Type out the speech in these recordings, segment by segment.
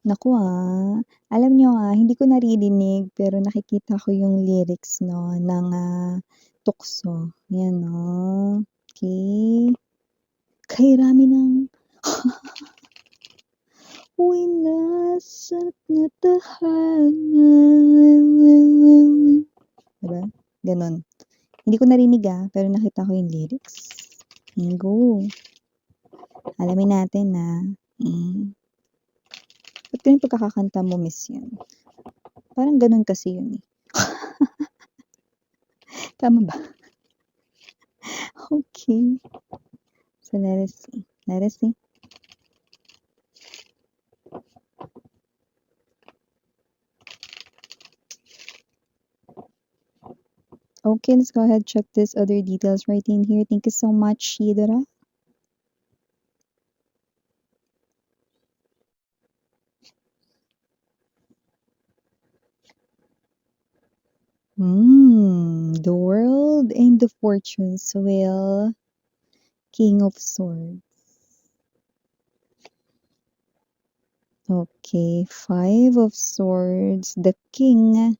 Naku, alam niyo, hindi ko naririnig pero nakikita ko yung lyrics 'no ng, tukso, 'yan 'no. Okey. Kay rami ng winasak na tahanan. 'Di ba, gano'n. Hindi ko narinig, pero nakita ko yung lyrics. Go. Alamin natin na, ba't ganun pagkakakanta mo, Miss Yan? Parang gano'n kasi yun, eh. Tama ba? Okay. So, let us see. Let us see. Okay, let's go ahead check this other details right in here. Thank you so much, Shidora. The world and the fortunes wheel. King of Swords. Okay, Five of Swords. The King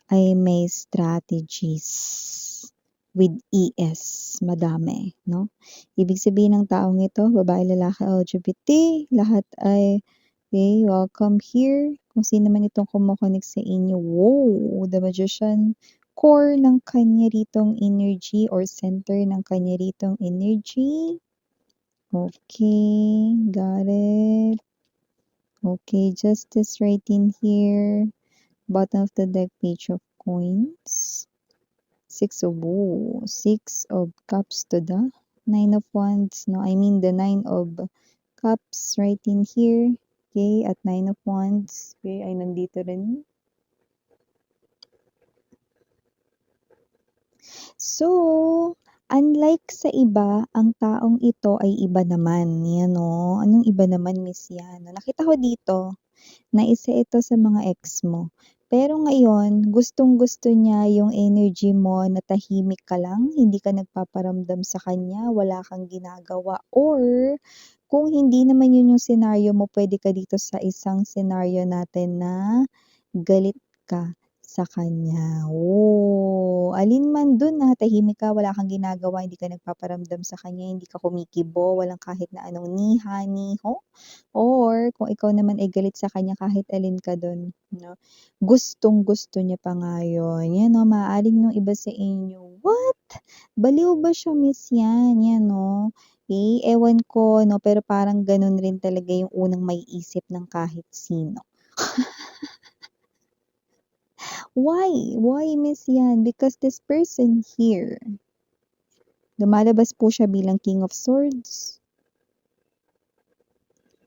ay may strategies with ES, madami, no? Ibig sabihin ng taong ito, babae, lalaki, LGBT, lahat ay okay, welcome here. Kung sino man itong kumokonek sa inyo, wow, the magician, core ng kanya ritong energy or center ng kanya ritong energy. Okay, got it. Okay, justice right in here. Bottom of the deck, page of coins. Six of cups to the Nine of Wands. No, I mean the Nine of Cups right in here. Okay, at Nine of Wands. Okay, ay nandito rin. So, unlike sa iba, ang taong ito ay iba naman. Yan o. Anong iba naman, Miss Yan? Nakita ko dito na isa ito sa mga ex mo. Pero ngayon, gustong-gusto niya yung energy mo na tahimik ka lang, hindi ka nagpaparamdam sa kanya, wala kang ginagawa. Or, kung hindi naman yun yung senaryo mo, pwede ka dito sa isang senaryo natin na galit ka sa kanya. Oh, alin man dun na tahimik ka, wala kang ginagawa, hindi ka nagpaparamdam sa kanya, hindi ka kumikibo, walang kahit na anong niha, niho. Or kung ikaw naman ay galit sa kanya kahit alin ka dun, 'no, gustong-gusto niya pa nga yun. Yan 'no, maaaring nung iba sa inyo, "What? Baliw ba siya, Miss yan?" Yan 'no. Eh, ewan ko 'no, pero parang ganun rin talaga yung unang maiisip ng kahit sino. Why? Why, Miss yan? Because this person here, lumalabas po siya bilang King of Swords.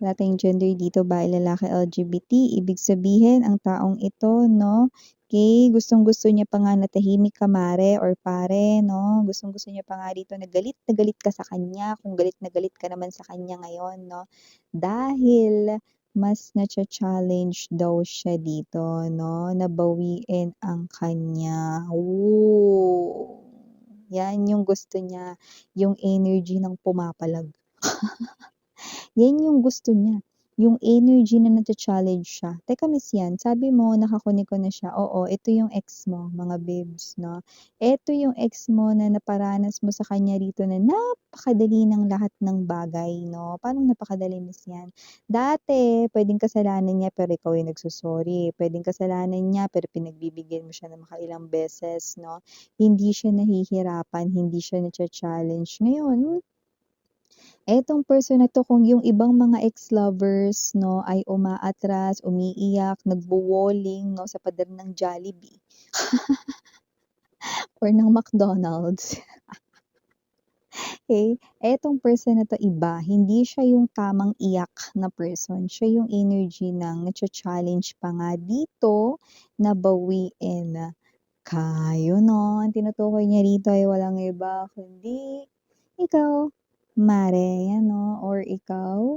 Wala tayong gender dito, babae, lalaki, LGBT. Ibig sabihin, ang taong ito, no, okay, gustong-gusto niya pa nga na tahimik ka, mare or pare, no? Gustong-gusto niya pa nga dito na galit ka sa kanya, kung galit na galit ka naman sa kanya ngayon, no? Dahil mas nacha-challenge daw siya dito, no, na bawiin ang kanya. Ooh, yan yung gusto niya, yung energy ng pumapalag. Yan yung gusto niya, yung energy na nacha-challenge siya. Teka, Miss Yan, sabi mo naka-connect ko na siya. Oo, ito yung ex mo, mga babes, 'no? Ito yung ex mo na naparanas mo sa kanya rito na napakadali ng lahat ng bagay, 'no? Paanong napakadali, Miss Yan? Dati puwedeng kasalanan niya pero ikaw yung nagso-sorry, puwedeng kasalanan niya pero pinagbibigyan mo siya ng makailang beses, 'no? Hindi siya nahihirapan, hindi siya nacha-challenge. Ngayon, etong person na 'to kung yung ibang mga ex-lovers 'no, ay umaatras, umiiyak, nagwo-walling 'no, sa pader ng Jollibee or ng McDonald's. Okay, etong person na 'to iba, hindi siya yung tamang iyak na person, siya yung energy ng nacha-challenge pa nga dito na bawiin ka. Yun 'no, ang tinutukoy niya rito ay walang iba kundi ikaw, mare, yan 'no, or ikaw,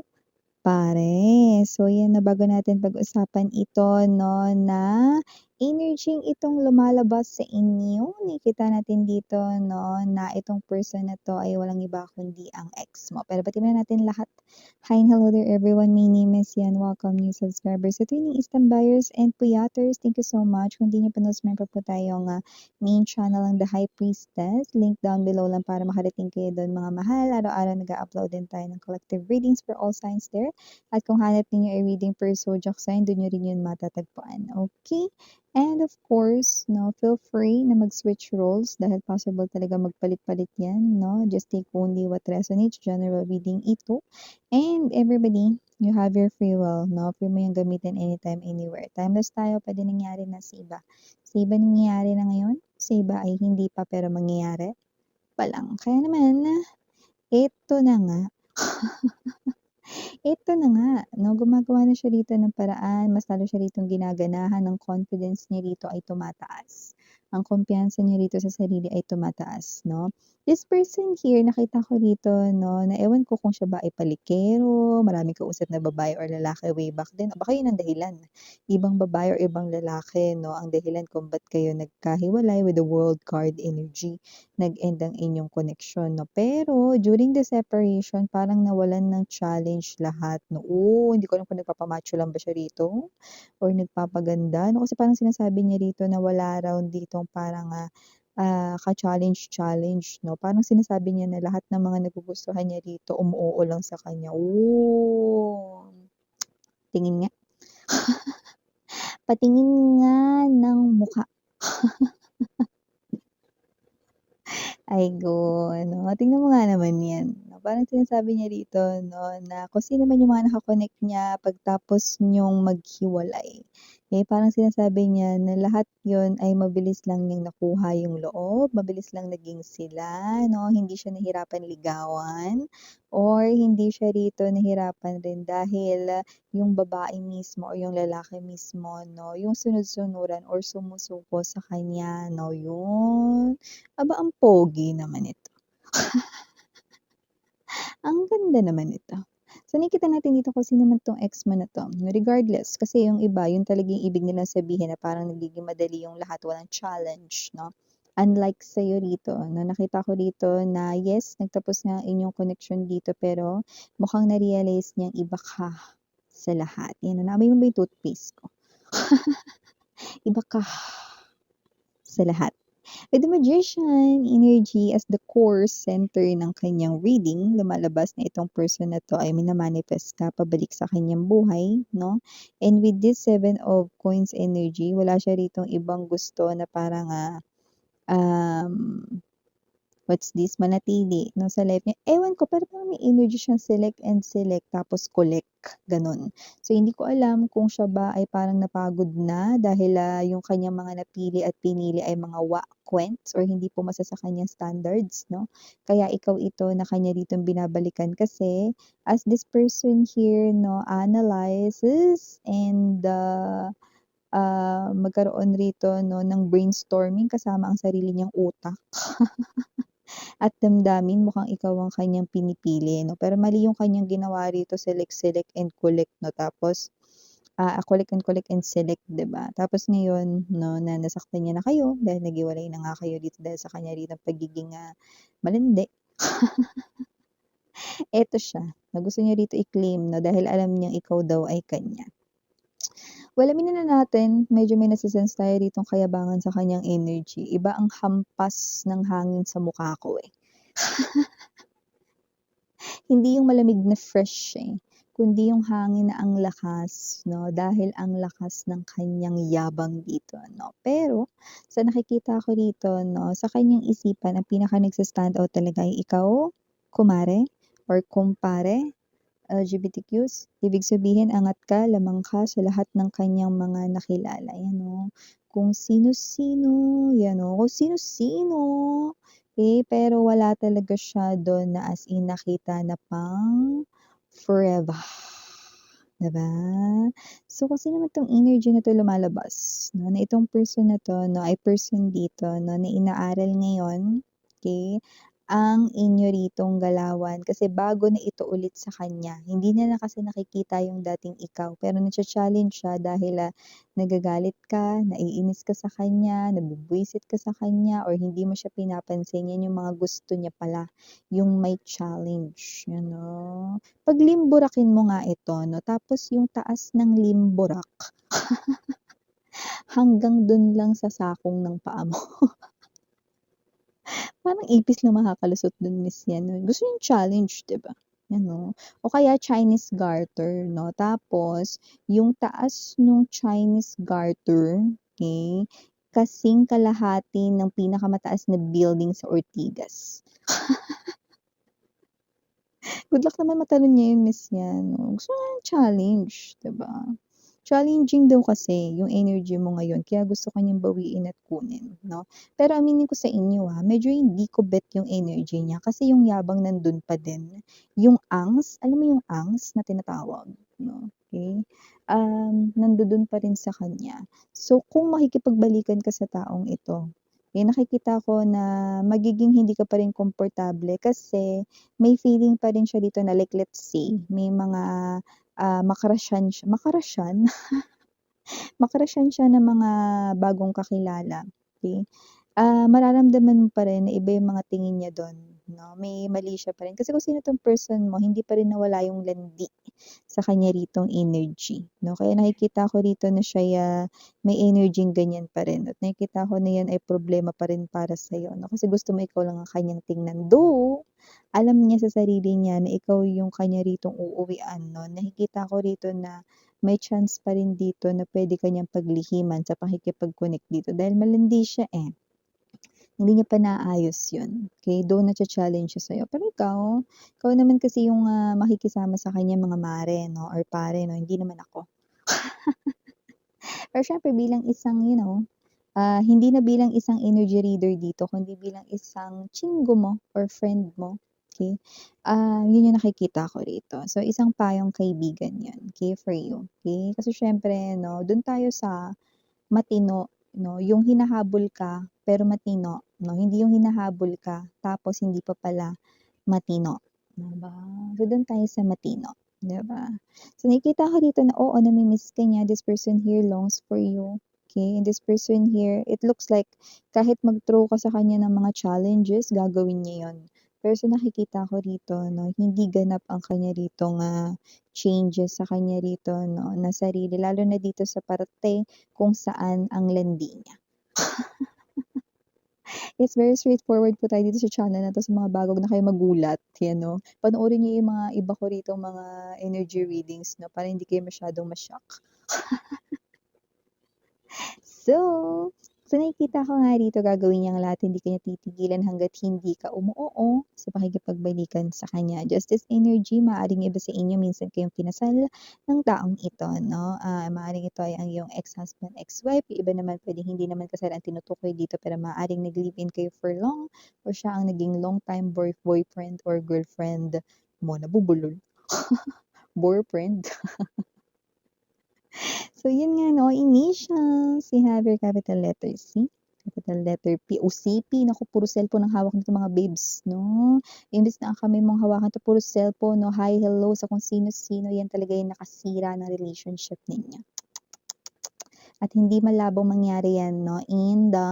pare. So yan 'no, bago natin pag-usapan ito 'no, na energy itong lumalabas sa inyo, nakikita natin dito 'no, na itong person na 'to ay walang iba kundi ang ex mo. Pero batiin muna natin lahat. Hi and hello there everyone, my name is Yan. Welcome new subscribers sa tuwing Eastern buyers and puyaters. Thank you so much. Kung di niyo pa subscribe po tayong main channel ng The High Priestess. Link down below lang para makarating kayo doon mga mahal. Araw-araw nag-upload din tayo ng collective readings for all signs there. At kung hanap niyo ay reading per zodiac sign, doon nyo rin yun matatagpuan. Okay? And of course, no, feel free na mag-switch roles dahil possible talaga magpalit-palit yan, no? Just take only what resonates, general reading ito. And everybody, you have your free will, no? Free mo yung gamitin anytime, anywhere. Timeless tayo, pwede nangyari na sa iba. Sa iba nangyayari na ngayon, sa iba ay hindi pa pero mangyayari pa lang. Kaya naman, ito na nga. Ito na nga, 'no, gumagawa na siya dito ng paraan, mas lalo siya ritong ginaganahan, ng confidence niya rito ay tumataas. Ang kumpiyansa niya rito sa sarili ay tumataas, 'no. This person here, nakita ko rito, 'no, na ewan ko kung siya ba ay palikero, maraming kausap na babae or lalaki way back then, o baka yun ang dahilan. Ibang babae or ibang lalaki, 'no, ang dahilan kung ba't kayo nagkahiwalay with the World card energy. Nag-end ang inyong koneksyon 'no. Pero during the separation parang nawalan ng challenge lahat 'no. Hindi ko alam kung nagpapa-macho lang ba siya rito or nagpapaganda 'no, kasi parang sinasabi niya rito na wala raw ditong parang, ka-challenge-challenge 'no. Parang sinasabi niya na lahat ng mga nagugustuhan niya rito umuoo lang sa kanya. Tingin nga. Patingin nga ng mukha. Ay go ano, tingnan mo nga naman 'yan, 'no, parang sinasabi niya rito 'no, na kung sino man yung mga naka-connect niya pagtapos niyong maghiwalay, eh, parang sinasabi niya na lahat 'yun ay mabilis lang niyang nakuha yung loob, mabilis lang naging sila 'no, hindi siya nahirapan ligawan or hindi siya rito nahirapan rin dahil yung babae mismo or yung lalaki mismo 'no, yung sunod-sunuran or sumusuko sa kanya 'no, yun. Aba, ang pogi naman ito. Ang ganda naman ito. So, nakikita natin dito kung sino man 'tong ex mo na 'to. Regardless, kasi yung iba, yun talaga yung ibig nilang sabihin na parang nagiging madali yung lahat, walang challenge, 'no? Unlike sa'yo rito, 'no, nakita ko dito na yes, nagtapos nga ang inyong connection dito pero mukhang na-realize niyang iba ka sa lahat. Yan, naamoy mo ba yung toothpaste ko? Iba ka sa lahat. With the Magician energy as the core center ng kanyang reading, lumalabas na itong person na 'to ay mina-manifest ka pabalik sa kanyang buhay, 'no? And with this Seven of Coins energy, wala siya ritong ibang gusto na parang, um what's this, manatili 'no, sa life niya. Ewan ko, pero parang may energy siyang select and select tapos collect, gano'n. So, hindi ko alam kung siya ba ay parang napagod na dahil, yung kanyang mga napili at pinili ay mga kwents or hindi pumasa sa kanyang standards 'no. Kaya ikaw ito na kanya ditong binabalikan kasi as this person here 'no, analyzes and, magkaroon rito 'no ng brainstorming kasama ang sarili niyang utak. At damdamin mukhang ikaw ang kanyang pinipili 'no, pero mali yung kanyang ginawa rito select, select and collect 'no, tapos, collect and select 'di ba? Tapos ngayon 'no, na nasaktan niya na kayo dahil naghiwalay na nga kayo dito dahil sa kanya rin ang pagiging, malandi. Eto siya, na gusto niya rito i-claim 'no, dahil alam niyang ikaw daw ay kanya. Well, aminin na natin medyo may nase-sense tayo ditong kayabangan sa kanyang energy, iba ang hampas ng hangin sa mukha ko, eh. Hindi yung malamig na fresh, kundi yung hangin na ang lakas 'no, dahil ang lakas ng kanyang yabang dito 'no. Pero sa nakikita ko rito 'no, sa kanyang isipan ang pinaka nagsa-stand out talaga ay ikaw, kumare or kumpare, LGBTQs. Ibig sabihin angat ka, lamang ka sa lahat ng kanyang mga nakilala, 'yan oh. Kung sino-sino, 'yan oh, kung sino-sino. Pero wala talaga siya dun na as in nakita na pang forever, 'di ba? So, kung sino man 'tong energy na 'to lumalabas 'no, na itong person na 'to 'no, ay person dito 'no, na inaaral ngayon, okey, ang inyo ritong galawan kasi bago na ito ulit sa kanya. Hindi niya na kasi nakikita yung dating ikaw pero nacha-challenge siya dahil, nagagalit ka, naiinis ka sa kanya, nabubwisit ka sa kanya or hindi mo siya pinapansin. Yan yung mga gusto niya pala, yung may challenge, you know. Paglimburakin mo nga ito 'no, tapos yung taas ng limburak hanggang dun lang sa sakong ng paa mo. Parang ipis lang makakalusot dun miss yan 'no, gusto niyang challenge 'di ba, ano. O kaya Chinese garter 'no, tapos yung taas nung Chinese garter, okey, kasing kalahati ng pinakamataas na building sa Ortigas. Good luck naman matalon niya yung miss niya 'no, gusto niya ng challenge 'di ba? Challenging daw kasi yung energy mo ngayon kaya gusto ka niyang bawiin at kunin 'no. Pero aminin ko sa inyo, medyo hindi ko bet yung energy niya kasi yung yabang nandun pa din. Yung angst, alam mo yung angst na tinatawag 'no, okey, nandudun pa rin sa kanya. So kung makikipagbalikan ka sa taong ito, nakikita ko na magiging hindi ka pa rin komportable kasi may feeling pa rin siya dito na like let's say may mga, makarasyan siya ng mga bagong kakilala, okey. Mararamdaman mo pa rin na iba yung mga tingin niya dun 'no, may mali siya pa rin. Kasi kung sino 'tong person mo hindi pa rin nawala yung landi sa kanya ritong energy 'no. Kaya nakikita ko rito na siya'y, may energy-ng ganyan pa rin at nakikita ko na yan ay problema pa rin para sa'yo 'no, kasi gusto mo ikaw lang ang kanyang tingnan. Though, alam niya sa sarili niya na ikaw yung kanya ritong uuwian 'no. Nakikita ko rito na may chance pa rin dito na puwede ka niyang paglihiman sa pakikipag-connect dito dahil malandi siya, eh. Hindi niya pa naayos yun, okey, though nacha-challenge siya sa'yo. Pero ikaw naman kasi yung, makikisama sa kanya mga mare 'no or pare 'no, hindi naman ako. Pero siyempre bilang isang hindi na bilang isang energy reader dito kundi bilang isang chingo mo or friend mo, okey, yun yung nakikita ko rito. So isang payong kaibigan yun, okey, for you, okey? Kasi siyempre 'no, dun tayo sa matino 'no, yung hinahabol ka pero matino 'no, hindi yung hinahabol ka tapos hindi pa pala matino, 'di ba? So dun tayo sa matino, 'di ba? So nakikita ko dito na oo, nami-miss ka niya, this person here longs for you, okey, and this person here, it looks like kahit mag-throw ka sa kanya ng mga challenges gagawin niya yun. Pero sa nakikita ko rito 'no, hindi ganap ang kanya ritong, changes sa kanya rito 'no, na sarili lalo na dito sa parte kung saan ang landi niya. It's very straightforward po tayo dito sa channel na 'to sa mga bago na kayo magulat, 'yan 'no. Panoorin niyo yung mga iba ko ritong mga energy readings 'no, para hindi kayo masyadong ma-shock. So nakikita ko nga rito gagawin niyang lahat, hindi ka niya titigilan hangga't hindi ka umuoo sa pakikipagbalikan sa kanya. Just this energy, maaaring iba sa inyo minsan kayong kinasal ng taong ito 'no, maaaring ito ay ang iyong ex-husband, ex-wife, yung iba naman puwedeng hindi naman kasal ang tinutukoy dito pero maaaring nag-live-in kayo for long or siya ang naging long time boyfriend or girlfriend mo, nabubulol, boyfriend. So yun nga 'no, initials, we have your capital letter C, capital letter P o CP, naku puro cellphone ang hawak nito mga babes 'no. Imbes na ang kamay mong hawakan 'to puro cellphone 'no, hi, hello sa kung sino-sino, yan talaga yung nakasira ng relationship ninyo. At hindi malabong mangyari yan 'no, in the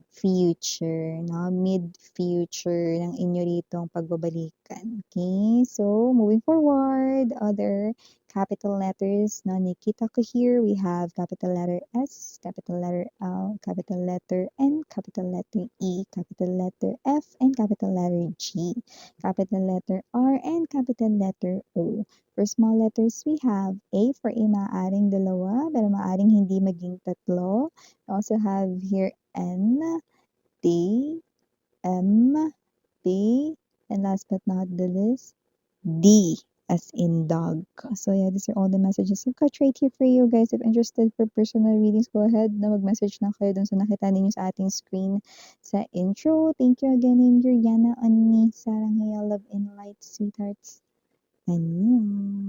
future 'no, mid-future ng inyo ritong pagbabalikan, okey? So, moving forward, other capital letters na nakita ko here, we have capital letter S, capital letter L, capital letter N, capital letter E, capital letter F, and capital letter G, capital letter R, and capital letter O. For small letters, we have A for A, maaaring dalawa, pero maaaring hindi maging tatlo. We also have here N, D, M, P, and last but not the least, D as in dog. So yeah, these are all the messages I've got right here for you guys. If interested for personal readings, go ahead na mag-message na kayo dun sa nakita ninyo sa ating screen sa intro. Thank you again. I'm your Yana Anni. Sarang Haya, love and light, sweethearts. Annyeong.